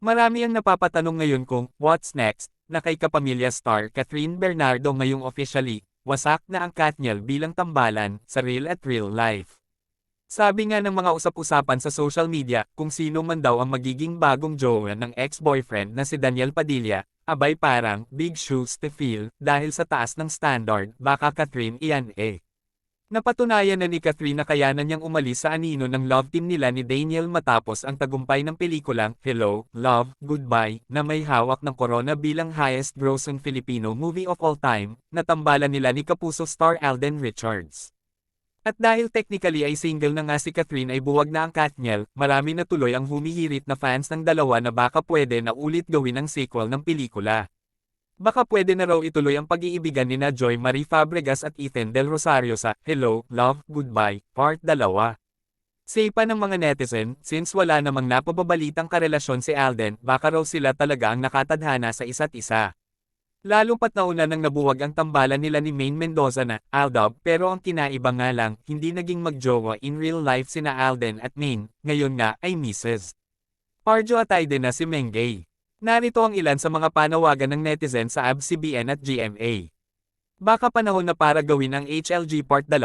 Marami ang napapatanong ngayon kung, what's next, na kay kapamilya star Catherine Bernardo ngayong officially, wasak na ang Katniel bilang tambalan, sa real at real life. Sabi nga ng mga usap-usapan sa social media, kung sino man daw ang magiging bagong jowa ng ex-boyfriend na si Daniel Padilla, abay parang, big shoes to fill, dahil sa taas ng standard, baka Catherine iyan eh. Napatunayan na ni Catherine na kayanan niyang umalis sa anino ng love team nila ni Daniel matapos ang tagumpay ng pelikulang Hello, Love, Goodbye na may hawak ng corona bilang highest-grossing Filipino movie of all time, na tambalan nila ni Kapuso star Alden Richards. At dahil technically ay single na nga si Catherine ay buwag na ang Katniel, marami na tuloy ang humihirit na fans ng dalawa na baka pwede na ulit gawin ang sequel ng pelikula. Baka pwede na raw ituloy ang pag-iibigan nina Joy Marie Fabregas at Ethan Del Rosario sa Hello, Love, Goodbye, Part 2. Say pa ng mga netizen, since wala namang napababalitang karelasyon si Alden, baka raw sila talaga ang nakatadhana sa isa't isa. Lalo pat nauna nang nabuwag ang tambalan nila ni Maine Mendoza na Aldab, pero ang kinaiba nga lang, hindi naging magjowa in real life sina Alden at Maine, ngayon nga ay Mrs. Parjo Atayde na si Mengay. Narito ang ilan sa mga panawagan ng netizen sa ABS-CBN at GMA. Baka panahon na para gawin ang HLG Part 2.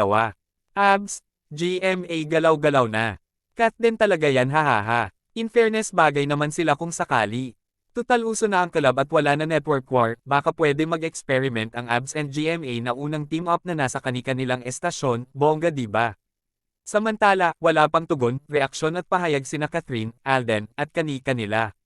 ABS, GMA galaw-galaw na. Cut din talaga yan hahaha. In fairness bagay naman sila kung sakali. Tutal uso na ang club at wala na network war, baka pwede mag-experiment ang ABS and GMA na unang team up na nasa kani-kanilang estasyon, bongga diba? Samantala, wala pang tugon, reaksyon at pahayag sina Catherine, Alden, at kani-kanila.